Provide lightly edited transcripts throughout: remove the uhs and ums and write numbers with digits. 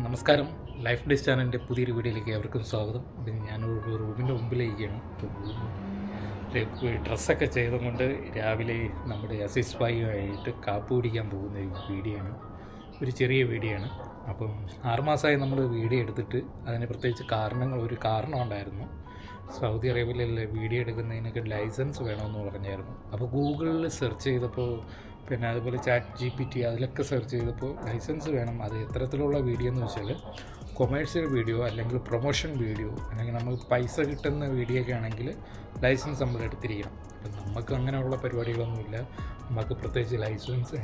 നമസ്കാരം. Life days ചാനലിൻ്റെ പുതിയൊരു വീഡിയോയിലേക്ക് ഏവർക്കും സ്വാഗതം. അപ്പം ഞാനൊരു റൂമിൻ്റെ മുമ്പിലേക്കാണ്. ഡ്രസ്സൊക്കെ ചെയ്തുകൊണ്ട് രാവിലെ നമ്മുടെ അസിസ്റ്റുമായിട്ട് കാപ്പ് കുടിക്കാൻ പോകുന്ന ഒരു വീഡിയോ ആണ്. ഒരു ചെറിയ വീഡിയോ ആണ്. അപ്പം 6 മാസമായി നമ്മൾ വീഡിയോ എടുത്തിട്ട് അതിന് പ്രത്യേകിച്ച് ഒരു കാരണം ഉണ്ടായിരുന്നു. സൗദി അറേബ്യയിലെ വീഡിയോ എടുക്കുന്നതിനൊക്കെ ലൈസൻസ് വേണമെന്ന് പറഞ്ഞായിരുന്നു. അപ്പോൾ ഗൂഗിളിൽ സെർച്ച് ചെയ്തപ്പോൾ പിന്നെ അതുപോലെ ChatGPT അതിലൊക്കെ സെർച്ച് ചെയ്തപ്പോൾ ലൈസൻസ് വേണം. അത് എത്തരത്തിലുള്ള വീഡിയോ എന്ന് വെച്ചാൽ കൊമേഴ്ഷ്യൽ വീഡിയോ അല്ലെങ്കിൽ പ്രൊമോഷൻ വീഡിയോ അല്ലെങ്കിൽ നമ്മൾ പൈസ കിട്ടുന്ന വീഡിയോ ഒക്കെ ആണെങ്കിൽ ലൈസൻസ് നമ്മൾ എടുത്തിരിക്കണം. അപ്പം നമുക്ക് അങ്ങനെയുള്ള പരിപാടികളൊന്നുമില്ല. നമുക്ക് പ്രത്യേകിച്ച് ലൈസൻസ്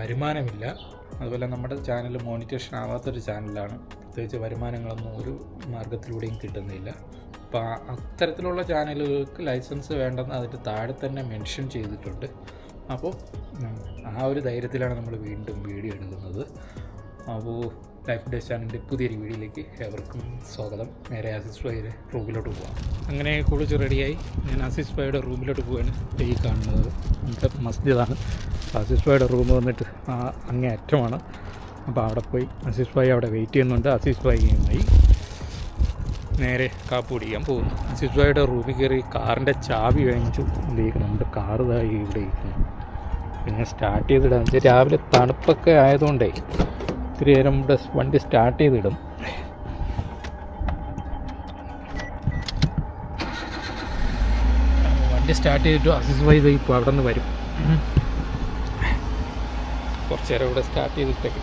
വരുമാനമില്ല. അതുപോലെ നമ്മുടെ ചാനൽ മോണിറ്റേഷൻ ആവാത്തൊരു ചാനലാണ്. പ്രത്യേകിച്ച് വരുമാനങ്ങളൊന്നും ഒരു മാർഗത്തിലൂടെയും കിട്ടുന്നില്ല. അപ്പോൾ അത്തരത്തിലുള്ള ചാനലുകൾക്ക് ലൈസൻസ് വേണ്ടെന്ന് അതിൻ്റെ താഴെ തന്നെ മെൻഷൻ ചെയ്തിട്ടുണ്ട്. അപ്പോൾ ആ ഒരു ധൈര്യത്തിലാണ് നമ്മൾ വീണ്ടും വീഡിയോ എടുക്കുന്നത്. അപ്പോൾ ലൈഫ് ഡേസ് ചാനലിൻ്റെ പുതിയൊരു വീഡിയോയിലേക്ക് ഏവർക്കും സ്വാഗതം. നേരെ അസിസ്റ്റുമായിട്ട് റൂമിലോട്ട് പോകാം. അങ്ങനെ കുളിച്ച് റെഡിയായി ഞാൻ അസിസ്റ്റുമായിട്ട് റൂമിലോട്ട് പോവാണ്. ഈ കാണുന്നത് നമ്മുടെ മസ്ജിദാണ്. അസിസ്റ്റുമായിട്ട് റൂം വന്നിട്ട് അങ്ങേ അറ്റമാണ്. അപ്പോൾ അവിടെ പോയി അസിസ്റ്റുമായി അവിടെ വെയിറ്റ് ചെയ്യുന്നുണ്ട്. അസിസ്റ്റുമായി നേരെ കാപ്പ് കുടിക്കാൻ പോകുന്നു. അസിസ്റ്റുമായിട്ട് റൂമിൽ കയറി കാറിൻ്റെ ചാവി വാങ്ങിച്ചു. നമ്മുടെ കാറ് ഇതായി ഇവിടെ ഇരിക്കുന്നു. പിന്നെ സ്റ്റാർട്ട് ചെയ്തിടാൻ വെച്ചാൽ രാവിലെ തണുപ്പൊക്കെ ആയതുകൊണ്ടേ ഇത്തിരി നേരം ഇവിടെ വണ്ടി സ്റ്റാർട്ട് ചെയ്തിടും. വണ്ടി സ്റ്റാർട്ട് ചെയ്തിട്ട് അസിസ്റ്റുമായി ഇപ്പോൾ അവിടെ നിന്ന് വരും. കുറച്ച് നേരം ഇവിടെ സ്റ്റാർട്ട് ചെയ്തിട്ടേക്ക്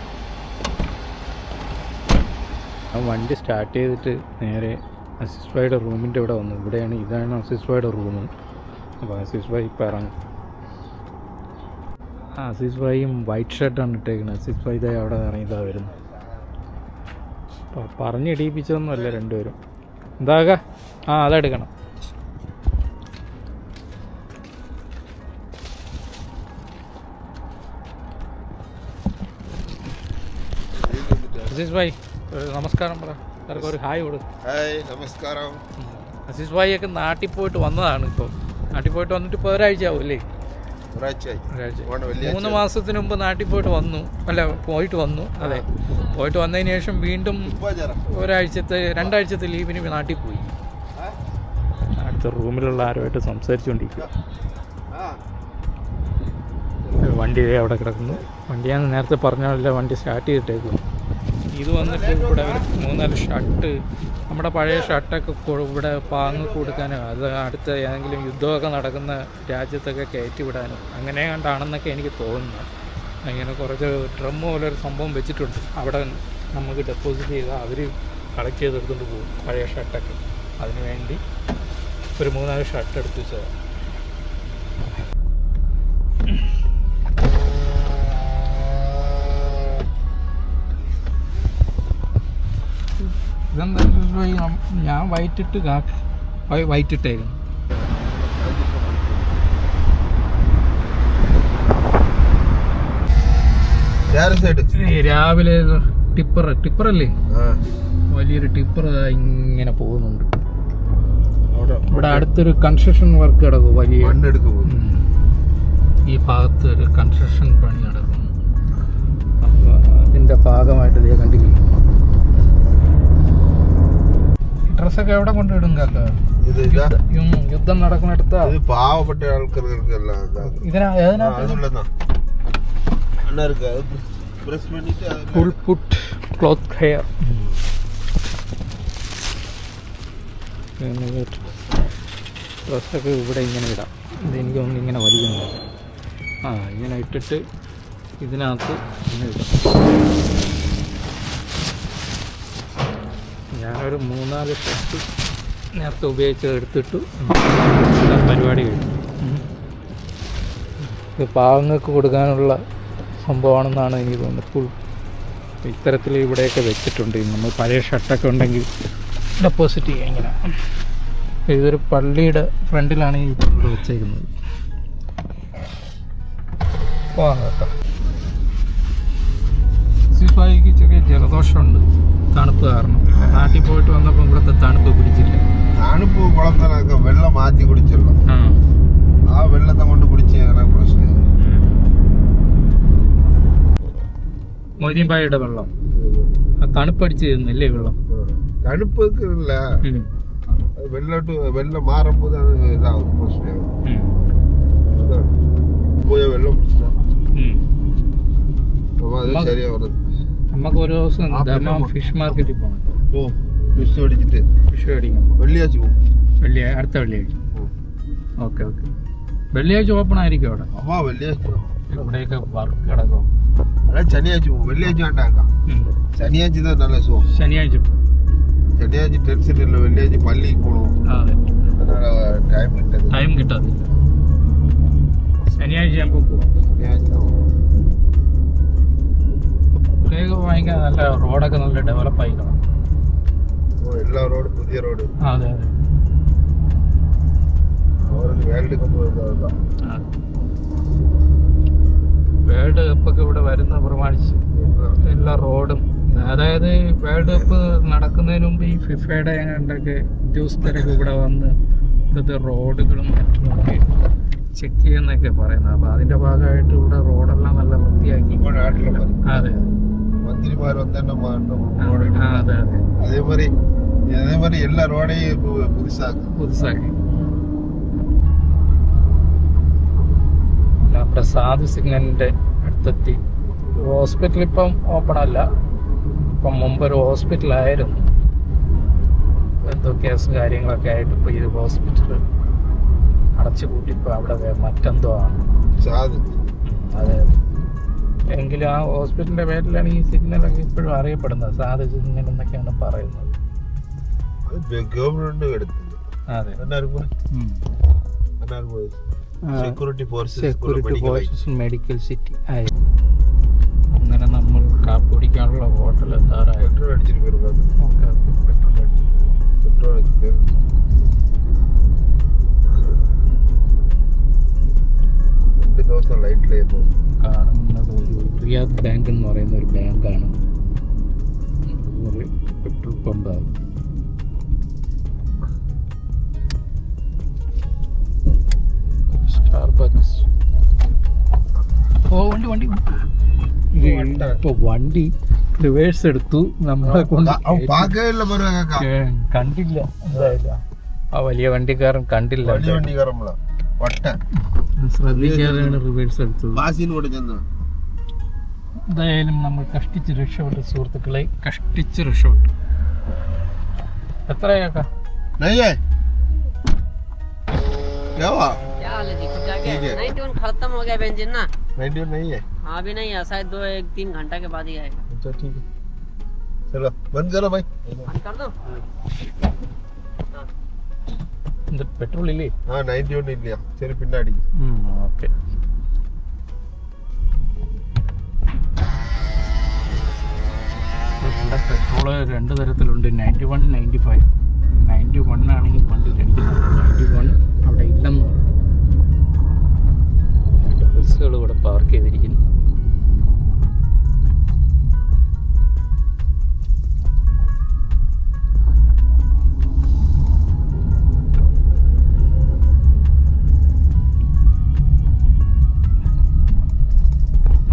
വണ്ടി സ്റ്റാർട്ട് ചെയ്തിട്ട് നേരെ അസിസ്റ്റുമായിട്ട് റൂമിൻ്റെ ഇവിടെ വന്നു. ഇതാണ് അസിസ്റ്റുമായിട്ട് റൂം. അപ്പോൾ അസിസ്റ്റുമായി ഇപ്പോൾ ഇറങ്ങും. അസിസ്റ്റുമായും വൈറ്റ് ഷർട്ടാണ് ഇട്ടേക്കുന്നത്. അസിസ്റ്റുമായി ഇതായി അവിടെ ഇറങ്ങിയതാണ് വരുന്നത്. അപ്പോൾ പറഞ്ഞിടിയിപ്പിച്ചതൊന്നുമല്ല രണ്ടുപേരും. എന്താകാ അതെടുക്കണം. അസിസ്റ്റുമായി നമസ്കാരം പറ. എല്ലാവർക്കും ഒരു ഹായ് കൊടു. ഹായ് നമസ്കാരം. അസിസ്റ്റുമായിയൊക്കെ നാട്ടിൽ പോയിട്ട് വന്നതാണ്. ഇപ്പോൾ നാട്ടിൽ പോയിട്ട് വന്നിട്ട് ഇപ്പോൾ ഒരാഴ്ച ആവും അല്ലേ? 3 മാസത്തിന് മുമ്പ് നാട്ടിൽ പോയിട്ട് വന്നു. അതെ, പോയിട്ട് വന്നതിന് ശേഷം വീണ്ടും 2 ലീവിന് നാട്ടിൽ പോയി. അടുത്ത റൂമിലുള്ള ആരുമായിട്ട് സംസാരിച്ചുകൊണ്ടിരിക്കുക. വണ്ടി അവിടെ കിടക്കുന്നു. വണ്ടി ഞാൻ നേരത്തെ പറഞ്ഞല്ല, വണ്ടി സ്റ്റാർട്ട് ചെയ്തിട്ടേക്കും. ഇത് വന്നിട്ട് ഇവിടെ 3-4 ഷർട്ട്, നമ്മുടെ പഴയ ഷർട്ടൊക്കെ ഇവിടെ പാങ്ങ് കൊടുക്കാനോ അത് അടുത്ത ഏതെങ്കിലും യുദ്ധമൊക്കെ നടക്കുന്ന രാജ്യത്തൊക്കെ കയറ്റി വിടാനോ അങ്ങനെ കണ്ടാണെന്നൊക്കെ എനിക്ക് തോന്നുന്നു. അങ്ങനെ കുറച്ച് ഡ്രം പോലൊരു സംഭവം വെച്ചിട്ടുണ്ട്. അവിടെ നമുക്ക് ഡെപ്പോസിറ്റ് ചെയ്താൽ അവർ കളക്ട് ചെയ്തെടുത്തുകൊണ്ട് പോകും പഴയ ഷർട്ടൊക്കെ. അതിന് വേണ്ടി ഒരു 3-4 ഷർട്ട് എടുത്ത് വെച്ചതാണ്. ഇതെന്താ ഞാൻ വൈറ്റിട്ടേക്കുന്നു. രാവിലെ ടിപ്പറല്ലേ, വലിയൊരു ടിപ്പർ ഇങ്ങനെ പോകുന്നുണ്ട്. ഇവിടെ അടുത്തൊരു കൺസ്ട്രക്ഷൻ വർക്ക് കിടക്കും. വലിയ ഈ ഭാഗത്ത് ഒരു കൺസ്ട്രക്ഷൻ പണി നടക്കുന്നു. അതിൻ്റെ ഭാഗമായിട്ട് ഇതേ കണ്ടില്ലേ. ഡ്രസ്സൊക്കെ എവിടെ കൊണ്ടിടും കാക്ക? യുദ്ധം നടക്കുന്നിടത്ത് പാവപ്പെട്ട ആൾക്കാർക്കെല്ലാം ഡ്രസ്സൊക്കെ ഇവിടെ ഇങ്ങനെ ഇടാം. ഇതെനിക്ക് തോന്നുന്നു ഇങ്ങനെ വലിക്കുന്നു. ഇങ്ങനെ ഇട്ടിട്ട് ഇതിനകത്ത് ഇങ്ങനെ ഇടാം. ഞാനൊരു 3-4 ഷർട്ട് നേരത്തെ ഉപയോഗിച്ച് എടുത്തിട്ടു. പരിപാടി കഴിഞ്ഞു. ഇത് പാവങ്ങൾക്ക് കൊടുക്കാനുള്ള സംഭവമാണെന്നാണ് എനിക്ക് തോന്നുന്നത്. ഇത്തരത്തിൽ ഇവിടെയൊക്കെ വെച്ചിട്ടുണ്ട്. നമ്മൾ പഴയ ഷർട്ടൊക്കെ ഉണ്ടെങ്കിൽ ഡെപ്പോസിറ്റ് ചെയ്യാം ഇങ്ങനെ. ഇതൊരു പള്ളിയുടെ ഫ്രണ്ടിലാണ് ഈ ഇവിടെ വെച്ചേക്കുന്നത്. പോകാം കേട്ടോ. സിഫായിക്ക് ചെറിയ ജലദോഷമുണ്ട്, തണുപ്പ് കാരണം. നാട്ടിൽ പോയിട്ട് വന്നപ്പോൾ ഇവിടുത്തെ തണുപ്പ് പിടിച്ചില്ല. തണുപ്പ് കുളത്തിലൊക്കെ വെള്ളം മാറ്റി കുടിച്ചല്ലോ. ആ വെള്ളത്തെ കൊണ്ട് കുടിച്ച് പ്രശ്നം. മൊയ്തീൻപായുടെ വെള്ളം തണുപ്പടിച്ച് തരുന്നില്ലേ വെള്ളം? തണുപ്പൊക്കെ ഇല്ല, വെള്ളം മാറുമ്പോൾ ഇതാവും പ്രശ്നമാകും. പോയ വെള്ളം പിടിച്ചാൽ ശരിയാവുന്നത്. നമുക്ക് ഒരു ദിവസം ഫിഷ് മാർക്കറ്റിൽ പോകണം. ഫിഷ് മേടിച്ചിട്ട് വെള്ളിയാഴ്ച പോകും. അടുത്ത വെള്ളിയാഴ്ച. ഓക്കെ. വെള്ളിയാഴ്ച ഓപ്പൺ ആയിരിക്കും അവിടെ? വെള്ളിയാഴ്ച ഇവിടെയൊക്കെ വർക്ക് കിടക്കും. അല്ല, ശനിയാഴ്ച പോകും. വെള്ളിയാഴ്ച വേണ്ടാക്കാം. ശനിയാഴ്ച നല്ല സുഖം. ശനിയാഴ്ച ടെൻഷൻ ഇല്ല. വെള്ളിയാഴ്ച പള്ളിയിൽ പോകണം. ടൈം കിട്ടാതില്ല. ശനിയാഴ്ച ആകുമ്പോൾ പോകും. ഭയങ്കര നല്ല റോഡൊക്കെ നല്ല ഡെവലപ്പ് ആയിക്കണം. എല്ലാ റോഡും പുതിയ റോഡ്. അതെ. വേൾഡ് കപ്പൊക്കെ ഇവിടെ വരുന്ന പ്രമാണിച്ച് എല്ലാ റോഡും, അതായത് വേൾഡ് കപ്പ് നടക്കുന്നതിന് മുമ്പ് ഈ ഫിഫയുടെ കണ്ടൊക്കെ ഉദ്യോഗസ്ഥരൊക്കെ ഇവിടെ വന്ന് ഇവിടുത്തെ റോഡുകളും മറ്റുമൊക്കെ ചെക്ക് ചെയ്യുന്നൊക്കെ പറയുന്നത്. അപ്പൊ അതിന്റെ ഭാഗമായിട്ട് ഇവിടെ റോഡെല്ലാം നല്ല വൃത്തിയാക്കി. അതെ. മന്ത്രിമാർ അതെ. അതേമാതിരി എല്ലാ റോഡേയും പുതുസാക്കി. പ്രസാദ് സിംഗിന്റെ അടുത്തെത്തി. ഹോസ്പിറ്റൽ ഇപ്പം ഓപ്പൺ അല്ല. ഇപ്പം മുമ്പൊരു ഹോസ്പിറ്റലായിരുന്നു. എന്തോ കേസ് കാര്യങ്ങളൊക്കെ ആയിട്ട് ഇപ്പൊ ഈ ഹോസ്പിറ്റൽ അടച്ചുപൂട്ടി ഇപ്പൊ അവിടെ മറ്റെന്തോ ആണ്. അതെ. എങ്കിലും ആ ഹോസ്പിറ്റലിന്റെ പേരിലാണ് ഈ സിഗ്നലൊക്കെ ഇപ്പോഴും അറിയപ്പെടുന്നത്. സാദ് സിഗ്നൽ എന്നൊക്കെയാണ് പറയുന്നത്. അതെ. സെക്യൂരിറ്റി ഫോഴ്സസ് മെഡിക്കൽ സിറ്റി ആയി. അങ്ങനെ നമ്മൾ കാപ്പിടിക്കാനുള്ള ഹോട്ടൽ എത്താറായി. പെട്രോൾ അടിച്ചിട്ട് കാണുന്നത് ഒരു റിയാദ് ബാങ്ക് എന്ന് പറയുന്ന ഒരു ബാങ്കാണ്. പെട്രോൾ പമ്പാണ്. വണ്ടി റിവേഴ്സ് എടുത്തു. നമ്മളെ കൊണ്ട് കണ്ടില്ല. എന്തായാലും ആ വലിയ വണ്ടിക്കാരൻ കണ്ടില്ല. ശ്രദ്ധിക്കാതെയാണ് റിവേഴ്സ് എടുത്തത്. എന്തായാലും നമ്മൾ കഷ്ടിച്ച് രക്ഷപ്പെട്ടു സുഹൃത്തുക്കളെ, കഷ്ടിച്ച് രക്ഷപ്പെട്ടു. എത്രയാക്കാ? खत्म हो गया बेंजीन ना? 91 नहीं है? अभी नहीं है, शायद 2-3 घंटा के बाद ही आएगा. अच्छा ठीक है, चलो बंद करो भाई. बंद कर दो. പെട്രോൾ ഇല്ലേ? 91 ഇല്ല, ശരി പിന്നെ അടി. ഓക്കെ. പെട്രോള് രണ്ട് തരത്തിലുണ്ട്, 91, 95. 91 ആണെങ്കിൽ വണ്ടി അടിക്കുന്നത്, 91 അവിടെ ഇല്ലെന്ന് പറഞ്ഞു. ബസ്സുകൾ ഇവിടെ പാർക്ക് ചെയ്തിരിക്കുന്നു.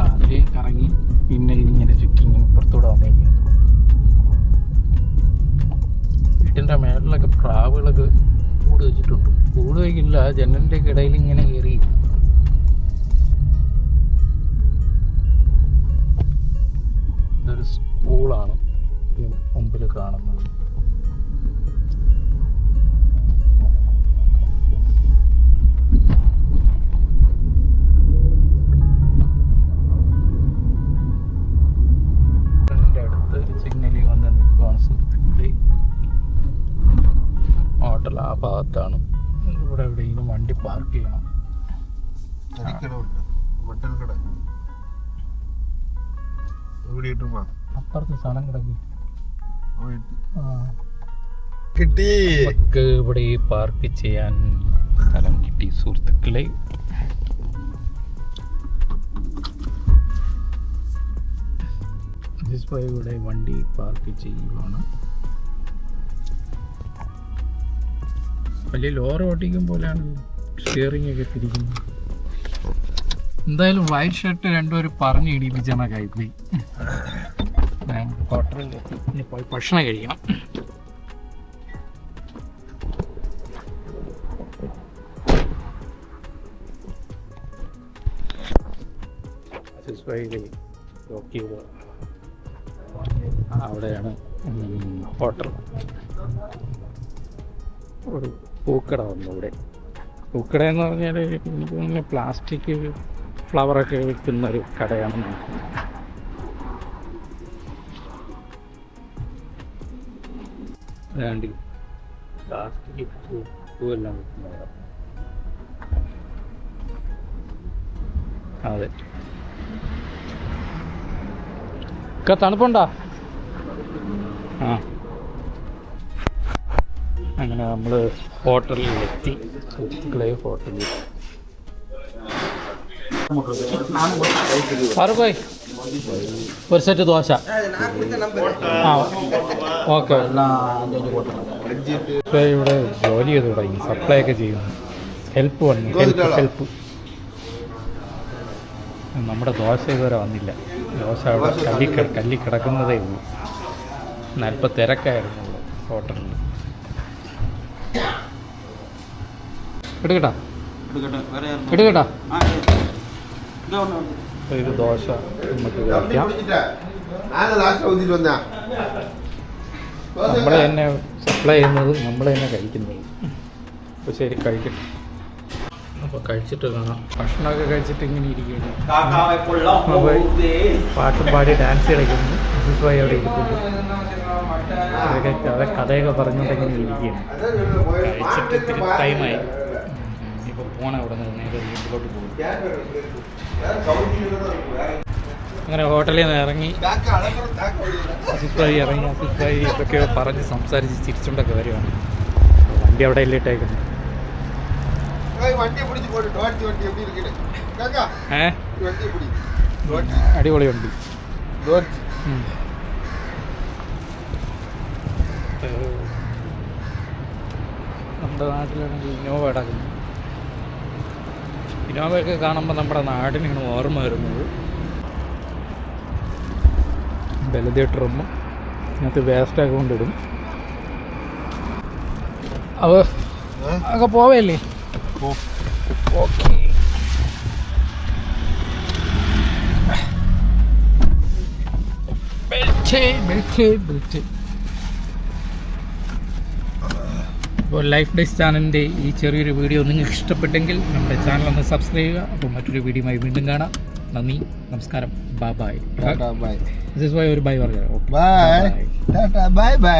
അതിൽ കറങ്ങി പിന്നെ ഇതിങ്ങനെ ചുറ്റി ഇങ്ങനെ പുറത്തൂടെ വന്നേക്കുന്നു. വീട്ടിൻ്റെ മേളിലൊക്കെ പ്രാവുകളൊക്കെ കൂട് വെച്ചിട്ടുണ്ട്. കൂട് വയ്ക്കില്ല, ജനലിൻ്റെ ഒക്കെ ഇടയിൽ ഇങ്ങനെ കയറി. ഇതൊരു സ്കൂളാണ് ഈ മുമ്പിൽ കാണുന്നത്. അടുത്ത് സിഗ്നലിൽ വന്ന് നിൽക്കുവാണ് സുഹൃത്തുക്കളെ. ഹോട്ടൽ ആ ഭാഗത്താണ്. ഇവിടെ എവിടെയെങ്കിലും വണ്ടി പാർക്ക് ചെയ്യണം. അപ്പുറത്ത് സ്ഥലം കിടക്കി. നമുക്ക് ഇവിടെ പാർക്ക് ചെയ്യാൻ സ്ഥലം കിട്ടി സുഹൃത്തുക്കളെ. ഇവിടെ വണ്ടി പാർക്ക് ചെയ്യുവാണ്. വലിയ ലോറി ഓട്ടിക്കും പോലെയാണ് സ്റ്റിയറിംഗ് ഒക്കെ തിരിക്കുന്നത്. എന്തായാലും വൈറ്റ് ഷർട്ട് രണ്ടുപേരും പറഞ്ഞ് ഇടിപ്പിച്ചാണ് കഴിപ്പോയി. ഹോട്ടലിലെത്തി ഇനി പോയി ഭക്ഷണം കഴിക്കണം. അവിടെയാണ് ഹോട്ടൽ. ഒരു പൂക്കട വന്നു ഇവിടെ. പൂക്കട എന്ന് പറഞ്ഞാൽ എനിക്ക് തോന്നുന്നു പ്ലാസ്റ്റിക് ഫ്ലവറൊക്കെ വിൽക്കുന്ന ഒരു കടയാണെന്ന് വേണ്ടി പ്ലാസ്റ്റിക് പൂവെല്ലാം വിൽക്കുന്നത്. അതെ, ഒക്കെ തണുപ്പുണ്ടോ? ആ, അങ്ങനെ നമ്മൾ ഹോട്ടലിലെത്തി. ഹോട്ടലിൽ ഫാറൂഖായി ഒരു സെറ്റ് ദോശ. ആ ഓക്കെ. ഇവിടെ ജോലി ചെയ്ത് തുടങ്ങി, സപ്ലൈ ഒക്കെ ചെയ്യുന്നു. ഹെൽപ്പ് വന്നു, ഹെൽപ്പ്. നമ്മുടെ ദോശ ഇതുവരെ വന്നില്ല. ദോശ അവിടെ കല്ലി കിടക്കുന്നതേ ഉള്ളൂ. അല്പം തിരക്കായിരുന്നു ഹോട്ടലിൽ. എടുക്കട്ടാ. ഇത് ദോശ നമുക്ക് കഴിക്കാം. നമ്മളെ തന്നെ സപ്ലൈ ചെയ്യുന്നതും നമ്മൾ തന്നെ കഴിക്കുന്നതും. അപ്പോൾ ശരി, കഴിക്കട്ടെ. അപ്പോൾ കഴിച്ചിട്ട് കാണാം. ഭക്ഷണമൊക്കെ കഴിച്ചിട്ട് ഇങ്ങനെ ഇരിക്കുന്നു. പാട്ടും പാടി ഡാൻസ് കളിക്കുന്നു. അസിസ്വായി അവിടെ ഇരിക്കുന്നു. അതൊക്കെ കഥയൊക്കെ പറഞ്ഞുകൊണ്ടിങ്ങനെ ഇരിക്കുകയാണ്. കഴിച്ചിട്ട് ഇത്തിരി ടൈമായി. ഇപ്പോൾ പോകണം അവിടെ നിന്ന് നേരെ വീട്ടിലോട്ട് പോകും. അങ്ങനെ ഹോട്ടലിൽ നിന്ന് ഇറങ്ങി അസിസ്വായി ഇതൊക്കെയോ പറഞ്ഞ് സംസാരിച്ച് ചിരിച്ചുകൊണ്ടൊക്കെ വരുവാണ്. വണ്ടി അവിടെ ഇല്ലിട്ടേക്കുന്നു. അടിപൊളി വണ്ടി. നമ്മുടെ നാട്ടിലാണെങ്കിൽ ഇന്നോവ കിടക്കുന്നു. ഇന്നോവയൊക്കെ കാണുമ്പോൾ നമ്മുടെ നാടിനാണ് ഓർമ്മ വരുന്നത്. ബലതേട്ട് റൂമും ഇതിനകത്ത് വേസ്റ്റൊക്കെ കൊണ്ടിടും. അതൊക്കെ പോവല്ലേ? ഓക്കെ. ബെൽറ്റ്. അപ്പോൾ ലൈഫ് ഡേയ്സ് ചാനലിൻ്റെ ഈ ചെറിയൊരു വീഡിയോ നിങ്ങൾക്ക് ഇഷ്ടപ്പെട്ടെങ്കിൽ നമ്മുടെ ചാനൽ ഒന്ന് സബ്സ്ക്രൈബ് ചെയ്യുക. അപ്പോൾ മറ്റൊരു വീഡിയോയുമായി വീണ്ടും കാണാം. നന്ദി, നമസ്കാരം. ബൈ. ഒരു ബൈ പറഞ്ഞു. Bye bye.